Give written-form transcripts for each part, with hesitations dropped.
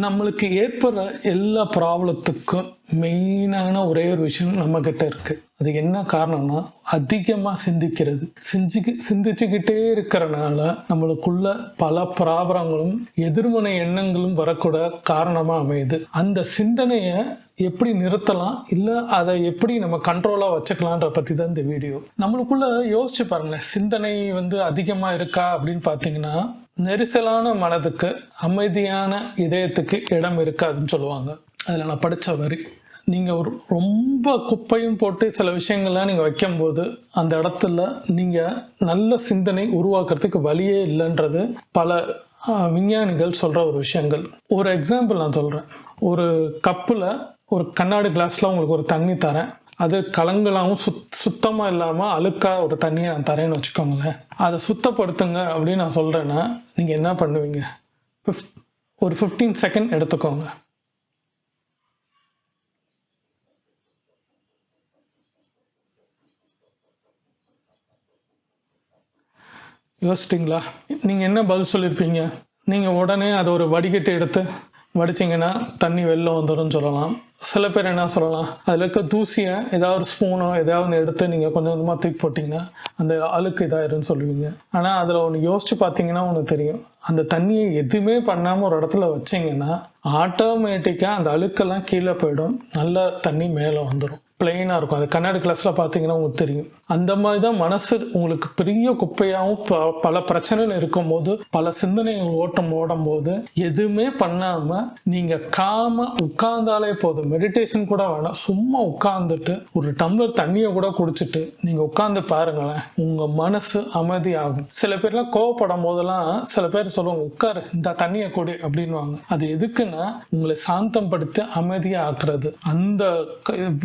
நம்மளுக்கு ஏற்படுற எல்லா ப்ராப்ளத்துக்கும் மெயினான ஒரே ஒரு விஷயம் நம்மக்கிட்ட இருக்குது. அது என்ன காரணம்னா அதிகமாக சிந்திச்சுக்கிட்டே இருக்கிறனால நம்மளுக்குள்ள பல ப்ராப்ளங்களும் எதிர்மனை எண்ணங்களும் வரக்கூட காரணமாக அமையுது. அந்த சிந்தனையை எப்படி நிறுத்தலாம், இல்லை அதை எப்படி நம்ம கண்ட்ரோலாக வச்சுக்கலான்ற பற்றி தான் இந்த வீடியோ. நம்மளுக்குள்ள யோசிச்சு பாருங்களேன், சிந்தனை அதிகமாக இருக்கா அப்படின்னு பார்த்தீங்கன்னா, நெரிசலான மனதுக்கு அமைதியான இதயத்துக்கு இடம் இருக்காதுன்னு சொல்லுவாங்க. அதில் நான் படித்த வரி, நீங்கள் ஒரு ரொம்ப குப்பையும் போட்டு சில விஷயங்கள்லாம் நீங்கள் வைக்கும்போது அந்த இடத்துல நீங்கள் நல்ல சிந்தனை உருவாக்குறதுக்கு வழியே இல்லைன்றது பல விஞ்ஞானிகள் சொல்கிற ஒரு விஷயங்கள். ஒரு எக்ஸாம்பிள் நான் சொல்கிறேன். ஒரு கப்பில் ஒரு கண்ணாடி கிளாஸில் உங்களுக்கு ஒரு தண்ணி தரேன். அது கலங்களாகவும் சுத்தமாக இல்லாமல் அழுக்காக ஒரு தண்ணியை நான் தரேன்னு வச்சுக்கோங்களேன். அதை சுத்தப்படுத்துங்க அப்படின்னு நான் சொல்கிறேன்னா நீங்கள் என்ன பண்ணுவீங்க? ஒரு 15 செகண்ட் எடுத்துக்கோங்க. யோசிச்சிட்டிங்களா? நீங்கள் என்ன பதில் சொல்லியிருப்பீங்க? நீங்கள் உடனே அதை ஒரு வடிகட்டி எடுத்து வடிச்சிங்கன்னா தண்ணி வெளில வந்துடும் சொல்லலாம். சில பேர் என்ன சொல்லலாம், அதில் இருக்க தூசியை ஏதாவது ஸ்பூனோ ஏதாவது எடுத்து நீங்கள் கொஞ்சம் கொஞ்சமாக தூக்கி போட்டிங்கன்னா அந்த அழுக்கு இதாயிருன்னு சொல்லுவீங்க. ஆனால் அதில் ஒன்று யோசிச்சு பார்த்தீங்கன்னா ஒன்று தெரியும், அந்த தண்ணியை எதுவுமே பண்ணாமல் ஒரு இடத்துல வச்சிங்கன்னா ஆட்டோமேட்டிக்காக அந்த அழுக்கெல்லாம் கீழே போயிடும், நல்ல தண்ணி மேலே வந்துடும், பிளெயினாக இருக்கும். அது கண்ணாடி கிளாஸில் பார்த்தீங்கன்னா உங்களுக்கு தெரியும். அந்த மாதிரி தான் மனசு உங்களுக்கு பெரிய குப்பையாகவும் பல பிரச்சனைகள் இருக்கும்போது, பல சிந்தனைகள் ஓடும் போது எதுவுமே பண்ணாமல் நீங்கள் உட்கார்ந்தாலே போதும். மெடிடேஷன் கூட வேணாம், சும்மா உட்கார்ந்துட்டு ஒரு டம்ளர் தண்ணியை கூட குடிச்சிட்டு நீங்கள் உட்கார்ந்து பாருங்களேன், உங்கள் மனசு அமைதியாகும். சில பேர்லாம் கோவப்படும் போதெல்லாம் சில பேர் சொல்லுவாங்க, உட்காரு இந்த தண்ணியை குடி அப்படின்வாங்க. அது எதுக்குன்னா உங்களை சாந்தம் படுத்தி அமைதியாக ஆக்குறது. அந்த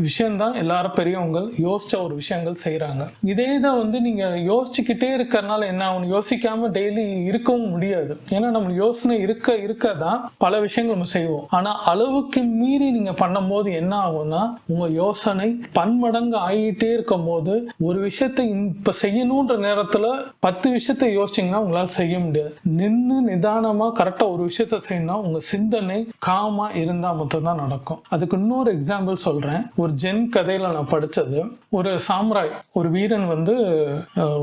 விஷயம்தான் எல்லாரும் பெரியவங்க யோசிச்ச ஒரு விஷயங்கள் செய்யறாங்க. இதே தான் நீங்க யோசிச்சுக்கிட்டே இருக்கிறதுனால என்ன ஆகும், யோசிக்காம டெய்லி இருக்கவும் முடியாது. ஏன்னா நம்ம யோசனை இருக்கதான் பல விஷயங்கள் நம்ம செய்வோம். ஆனா அளவுக்கு மீறி நீங்க பண்ணும்போது என்ன ஆகும்னா, உங்க யோசனை பன்மடங்கு ஆகிட்டே இருக்கும் போது ஒரு விஷயத்தை இப்ப செய்யணும்ன்ற நேரத்துல 10 விஷயத்தை யோசிச்சீங்கன்னா உங்களால செய்ய முடியாது. நின்று நிதானமா கரெக்டா ஒரு விஷயத்த செய்யணும், உங்க சிந்தனை காமா இருந்தா மட்டும் தான் நடக்கும். அதுக்கு இன்னொரு எக்ஸாம்பிள் சொல்றேன். ஒரு ஜென் கதையில நான் படிச்சது, ஒரு சாம்ராய், ஒரு வீரன்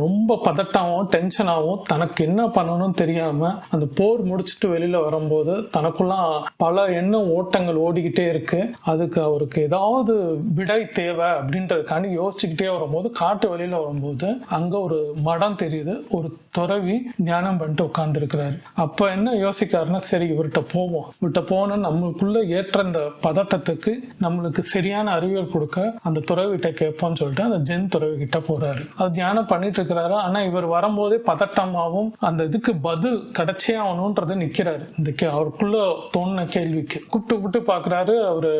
ரொம்ப பதட்டமாகவும் டென்ஷனாகவும் தனக்கு என்ன பண்ணணும்னு தெரியாம அந்த போர் முடிச்சுட்டு வெளியில வரும்போது தனக்குள்ள பல எண்ண ஓட்டங்கள் ஓடிக்கிட்டே இருக்கு. அதுக்கு அவருக்கு ஏதாவது விடை தேவை அப்படின்றதுக்காண்டி யோசிச்சுக்கிட்டே வரும்போது காட்டு வெளியில வரும்போது அங்க ஒரு மடம் தெரியுது. ஒரு துறவி தியானம் பண்ணிட்டு உட்கார்ந்து இருக்கிறாரு. அப்ப என்ன யோசிக்காருன்னா, சரி இவர்கிட்ட போனோம், நம்மளுக்குள்ள ஏற்ற இந்த பதட்டத்துக்கு நம்மளுக்கு சரியான அறிவியல் கொடுக்க அந்த துறவிட்ட கேட்போம்னு சொல்லிட்டு அந்த ஜென் துறவி கிட்ட போறாரு. அது தியானம் பண்ணிட்டு இருக்கிறாரு. ஆனா இவர் வரும்போதே பதட்டமாகவும் அந்த இதுக்கு பதில் கிடைச்சே ஆகணும்ன்றது நிக்கிறாரு. இந்த அவருக்குள்ள தோணுன கேள்விக்கு கூப்பிட்டு பாக்குறாரு. அவரு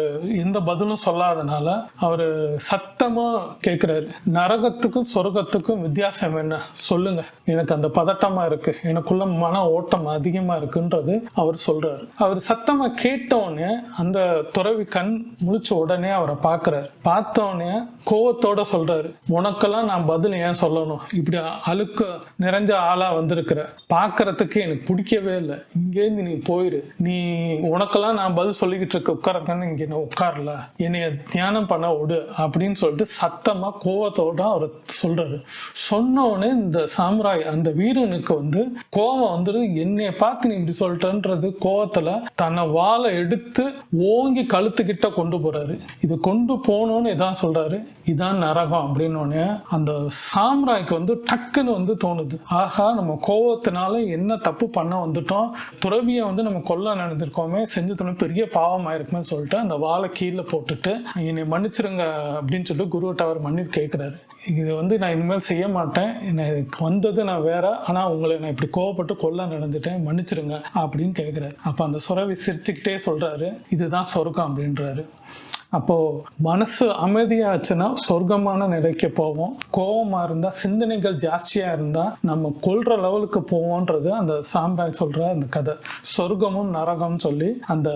எந்த பதிலும் சொல்லாதனால அவரு சத்தமா கேட்கிறாரு, நரகத்துக்கும் சொர்க்கத்துக்கும் வித்தியாசம் என்ன சொல்லுங்க, எனக்கு அந்த பதட்டமா இருக்கு, எனக்குள்ள மன ஓட்டம் அதிகமா இருக்குன்றது அவர் சொல்றாரு. அவர் சத்தமா கேட்டோடனே அந்த துறவி கண் முழிச்ச உடனே அவரை பார்க்கிறாரு. பார்த்தோடனே கோவத்தோட சொல்றாரு, உனக்கெல்லாம் நான் பதில் ஏன் சொல்லணும், இப்படி அழுக்க நிறைஞ்ச ஆளா வந்திருக்கிற, பாக்குறதுக்கு எனக்கு பிடிக்கவே இல்லை, இங்கேருந்து நீ போயிரு, நீ உனக்கெல்லாம் நான் பதில் சொல்லிக்கிட்டு இருக்க, உட்காரன்னு இங்க நான் உட்காரல, என்னைய தியானம் பண்ண விடு அப்படின்னு சொல்லிட்டு சத்தமா கோவத்தோட அவர் சொல்றாரு. சொன்னோடனே இந்த சாம்ராய் அந்த வீரனுக்கு கோவம் வந்துரு, என்னைய பார்த்து நீ இப்படி சொல்லிட்டன்றது கோவத்துல தன்னை வாழை எடுத்து ஓங்கி கழுத்துக்கிட்ட கொண்டு போறாரு. இது கொண்டு போனோன்னு இதான் சொல்றாரு, இதான் நரகம் அப்படின்னு. அந்த சாம்ராய்க்கு டக்குன்னு தோணுது, ஆஹா நம்ம கோவத்தினால என்ன தப்பு பண்ண வந்துட்டோம், துறவியை நம்ம கொல்ல நினைச்சிருக்கோமே, செஞ்சு பெரிய பாவம் ஆயிருக்குமே சொல்லிட்டு அந்த வாழை கீழே போட்டுட்டு என்னை மன்னிச்சிருங்க அப்படின்னு சொல்லிட்டு குருவிட்ட அவர் மன்னிப்பு கேட்கிறாரு. இது நான் இனிமேல் செய்ய மாட்டேன், எனக்கு வந்தது நான் வேற, ஆனா உங்களை நான் இப்படி கோவப்பட்டு கொல்ல நினைஞ்சிட்டேன், மன்னிச்சிருங்க அப்படின்னு கேட்கிறாரு. அப்ப அந்த சுரவி சிரிச்சுக்கிட்டே சொல்றாரு, இதுதான் சொர்க்கம் அப்படின்றாரு. அப்போ மனசு அமைதியாச்சுன்னா சொர்க்கமான நிலைக்கு போவோம். கோபமா இருந்தா, சிந்தனைகள் ஜாஸ்தியா இருந்தா நம்ம கொல்ற லெவலுக்கு போவோன்றது அந்த சாம்ராய் சொல்ற அந்த கதை. சொர்க்கமும் நரகம் சொல்லி அந்த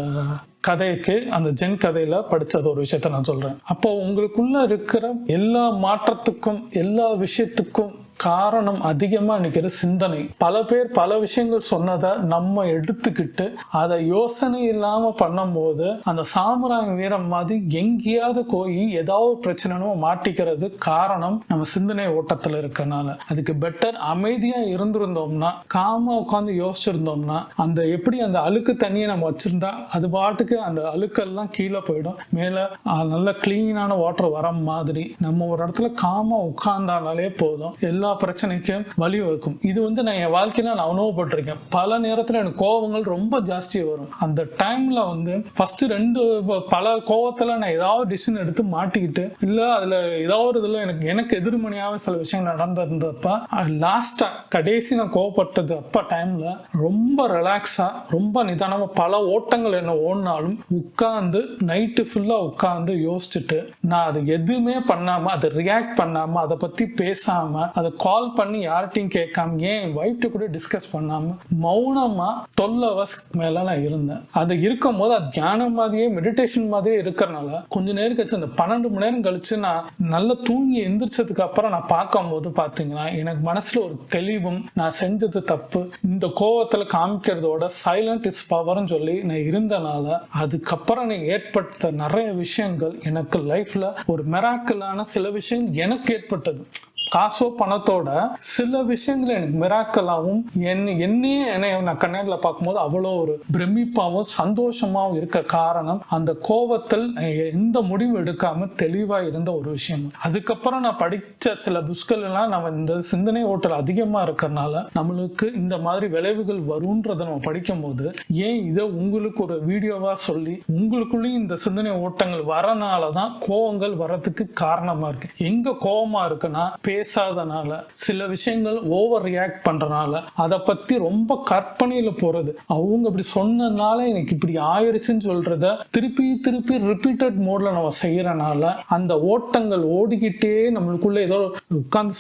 கதைக்கு அந்த ஜென் கதையில படிச்சது ஒரு விஷயத்த நான் சொல்றேன். அப்போ உங்களுக்குள்ள இருக்கிற எல்லா மாற்றத்துக்கும் எல்லா விஷயத்துக்கும் காரணம் அதிகமா நிக்கிற சிந்தனை. பல பேர் பல விஷயங்கள் சொன்னதை நம்ம எடுத்துக்கிட்டு அதை யோசனை இல்லாம பண்ணும்போது அந்த சாமுராய் வீரம் மாதிரி எங்கேயாவது போய் ஏதாவது பிரச்சனைனோ மாட்டிக்கிறது காரணம் நம்ம சிந்தனை ஓட்டத்துல இருக்கனால. அதுக்கு பெட்டர் அமைதியா இருந்திருந்தோம்னா, காமா உட்காந்து யோசிச்சிருந்தோம்னா, அந்த எப்படி அந்த அழுக்கு தண்ணியை நம்ம வச்சிருந்தா அது பாட்டுக்கு அந்த அழுக்கெல்லாம் கீழே போயிடும், மேல நல்ல கிளீனான வாட்டர் வர மாதிரி நம்ம ஒரு இடத்துல காமா உட்கார்ந்தாலே போதும், எல்லா பிரச்சனைக்கும் வழிவகுக்கும். இது வந்து நான் என் வாழ்க்கையில நான் அனுபவப்பட்டிருக்கேன். பல நேரத்துல எனக்கு கோபங்கள் ரொம்ப ஜாஸ்தியா வரும். அந்த டைம்ல வந்து ஃபர்ஸ்ட் பல கோவத்துல நான் ஏதாவது டிசிஷன் எடுத்து மாட்டிக்கிட்டு இல்ல அதுல ஏதாவது இதுல எனக்கு எதிர்மறையாக சில விஷயங்கள் நடந்திருந்தப்ப லாஸ்டா கடைசி நான் கோவப்பட்டது அப்ப டைம்ல ரொம்ப ரிலாக்ஸா ரொம்ப நிதானமா பல ஓட்டங்கள் என்ன ஓடினாலும் உட்கார்ந்து நைட்டு ஃபுல்லா உட்கார்ந்து யோசிச்சுட்டு நான் அது எதுவுமே பண்ணாம அதை ரியாக்ட் பண்ணாம அதை பத்தி பேசாம அதை கால் பண்ணி யார்கிட்டையும் கேட்காம என் வைஃப்ட கூட டிஸ்கஸ் பண்ணாம மௌனமா 12 hours மேல நான் இருந்தேன். அது இருக்கும் போது அது தியானம் மாதிரியே மெடிடேஷன் மாதிரியே இருக்கிறனால கொஞ்ச நேரம் கழிச்சு அந்த 12 மணி நேரம் கழிச்சு நான் நல்லா தூங்கி எந்திரிச்சதுக்கு அப்புறம் நான் பார்க்கும் போது பாத்தீங்கன்னா எனக்கு மனசுல ஒரு தெளிவும் நான் செஞ்சது தப்பு இந்த கோவத்துல காமிக்கிறதோட சைலண்ட் இஸ் பவர்னு சொல்லி நான் இருந்தனால அதுக்கப்புறம் எனக்கு ஏற்பட்ட நிறைய விஷயங்கள் எனக்கு லைஃப்ல ஒரு மிராக்கிளான சில விஷயங்கள் எனக்கு ஏற்பட்டது. காசோ பணத்தோட சில விஷயங்கள் எனக்கு மிராக்கலாவும் என்னையே நான் கண்ணாடியில பார்க்கும்போது அவ்வளோ ஒரு பிரமிப்பாவும் சந்தோஷமாவும் இருக்க காரணம் அந்த கோபத்தில் எந்த முடிவு எடுக்காம தெளிவா இருந்த ஒரு விஷயம். அதுக்கப்புறம் நான் படிச்ச சில புக்கள் எல்லாம் நம்ம இந்த சிந்தனை ஓட்டல் அதிகமா இருக்கிறதுனால நம்மளுக்கு இந்த மாதிரி விளைவுகள் வரும்ன்றதை நம்ம படிக்கும் போது ஏன் இதை உங்களுக்கு ஒரு வீடியோவா சொல்லி உங்களுக்குள்ளேயும் இந்த சிந்தனை ஓட்டங்கள் வரனாலதான் கோபங்கள் வரதுக்கு காரணமா இருக்கு. எங்க கோபமா இருக்குன்னா பேசாதனால சில விஷயங்கள் ஓவர் ரியாக்ட் பண்றனால அதை பத்தி ரொம்ப கற்பனையில போறது, அவங்க இப்படி சொன்னதுனால எனக்கு இப்படி ஆயிடுச்சுன்னு சொல்றத திருப்பி திருப்பி ரிப்பீட்டட் மோட்ல நம்ம செய்யறனால அந்த ஓட்டங்கள் ஓடிக்கிட்டே நம்மளுக்குள்ள ஏதோ உட்கார்ந்து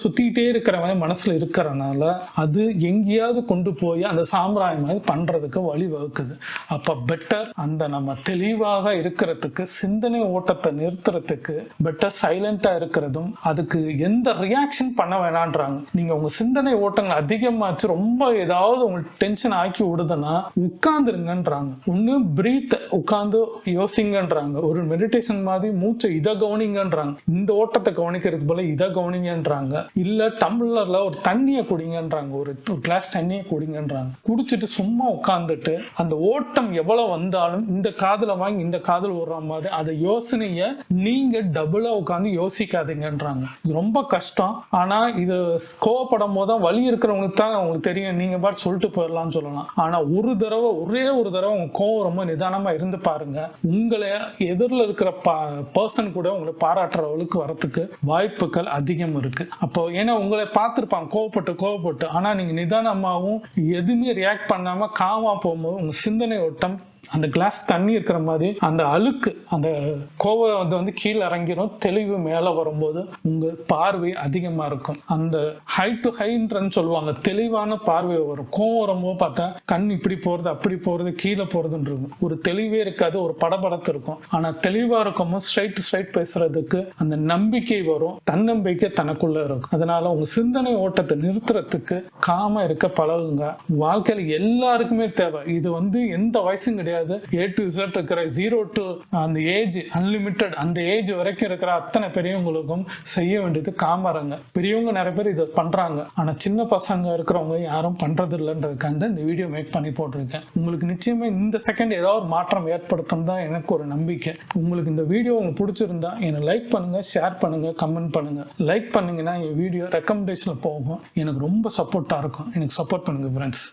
சுத்திக்கிட்டே இருக்கிற மாதிரி மனசுல இருக்கிறனால அது எங்கேயாவது கொண்டு போய் அந்த சாம்பிராயம் மாதிரி பண்றதுக்கு வழி வகுக்குது. அப்ப பெட்டர் அந்த நம்ம தெளிவாக இருக்கிறதுக்கு சிந்தனை ஓட்டத்தை நிறுத்துறதுக்கு பெட்டர் சைலண்டா இருக்கிறதும் அதுக்கு எந்த ரியாக்ஷன் பண்ண வேணான்றாங்க. நீங்க உங்க சிந்தனை ஓட்டங்கள் அதிகமாச்சு ரொம்ப ஏதாவது உங்களுக்கு டென்ஷன் ஆக்கி விடுதுன்னா உட்கார்ந்துருங்கன்றாங்க. ஒண்ணு பிரீத் உட்கார்ந்து யோசிங்கன்றாங்க, ஒரு மெடிடேஷன் மாதிரி மூச்சை இதை கவனிங்கன்றாங்க, இந்த ஓட்டத்தை கவனிக்கிறது போல இதை கவனிங்கன்றாங்க, இல்ல டம்ளர்ல ஒரு தண்ணியை குடிங்கன்றாங்க, ஒரு கிளாஸ் தண்ணியை குடிங்கன்றாங்க. குடிச்சிட்டு சும்மா உட்கார்ந்துட்டு அந்த ஓட்டம் எவ்வளவு வந்தாலும் இந்த காதுல வாங்கி இந்த காதுல விடுற மாதிரி அதை யோசனைய நீங்க டபுளா உட்கார்ந்து யோசிக்காதீங்கன்றாங்க. ரொம்ப கஷ்டம். ஆனா இது கோவப்படும் போது வலி இருக்கிறவங்களுக்கு தான் அவங்களுக்கு தெரியும், நீங்க பாட்டு சொல்லிட்டு போயிடலாம்னு சொல்லலாம். ஆனா ஒரே ஒரு தடவை உங்க கோவம் ரொம்ப நிதானமா இருந்து பாருங்க, உங்களை எதிரில் இருக்கிற பர்சன் கூட உங்களை பாராட்டுறவளுக்கு வரத்துக்கு வாய்ப்புகள் அதிகம் இருக்கு. அப்போ ஏன்னா உங்களை பார்த்துருப்பாங்க கோவப்பட்டு ஆனா நீங்க நிதானமாகவும் எதுவுமே ரியாக்ட் பண்ணாம காமா போகும்போது உங்க சிந்தனை ஓட்டம் அந்த கிளாஸ் தண்ணி இருக்கிற மாதிரி அந்த அழுக்கு அந்த கோவம் வந்து கீழே இறங்கிடும், தெளிவு மேல வரும்போது உங்க பார்வை அதிகமா இருக்கும். அந்த ஹை டு ஹைன்னு சொல்லுவாங்க, தெளிவான பார்வை வரும். கோவம் வரும்போது பார்த்தா கண் இப்படி போறது அப்படி போறது கீழே போறதுன்னு இருக்கும், ஒரு தெளிவே இருக்காது, ஒரு படபடத்து இருக்கும். ஆனா தெளிவா இருக்கும்போது ஸ்ட்ரைட் டு ஸ்ட்ரைட் பேசுறதுக்கு அந்த நம்பிக்கை வரும், தன்னம்பிக்கை தனக்குள்ள இருக்கும். அதனால உங்க சிந்தனை ஓட்டத்தை நிறுத்துறதுக்கு காம இருக்க பழகுங்க. வாழ்க்கையில எல்லாருக்குமே தேவை. இது வந்து எந்த வயசும் கிடையாது, A to Z இருக்கிற 0 to அந்த ஏஜ் அன்லிமிட்டட் அந்த ஏஜ் வரைக்கும் இருக்கிற அத்தனை பெரியவங்களுக்கும் செய்ய வேண்டியது காமறங்க. பெரியவங்க நிறைய பேர் இதை பண்றாங்க, ஆனா சின்ன பசங்க இருக்கிறவங்க யாரும் பண்றது இல்லைன்றதுக்காக இந்த வீடியோ மேக் பண்ணி போட்டிருக்கேன். உங்களுக்கு நிச்சயமா இந்த செகண்ட் ஏதாவது ஒரு மாற்றம் ஏற்படுத்தும் தான் எனக்கு ஒரு நம்பிக்கை. உங்களுக்கு இந்த வீடியோ உங்களுக்கு பிடிச்சிருந்தா என்னை லைக் பண்ணுங்க, ஷேர் பண்ணுங்க, கமெண்ட் பண்ணுங்க. லைக் பண்ணீங்கன்னா என் வீடியோ ரெக்கமெண்டேஷன்ல போகும், எனக்கு ரொம்ப சப்போர்ட்டா இருக்கும். எனக்கு சப்போர்ட் பண்ணுங்க ஃப்ரெண்ட்ஸ்.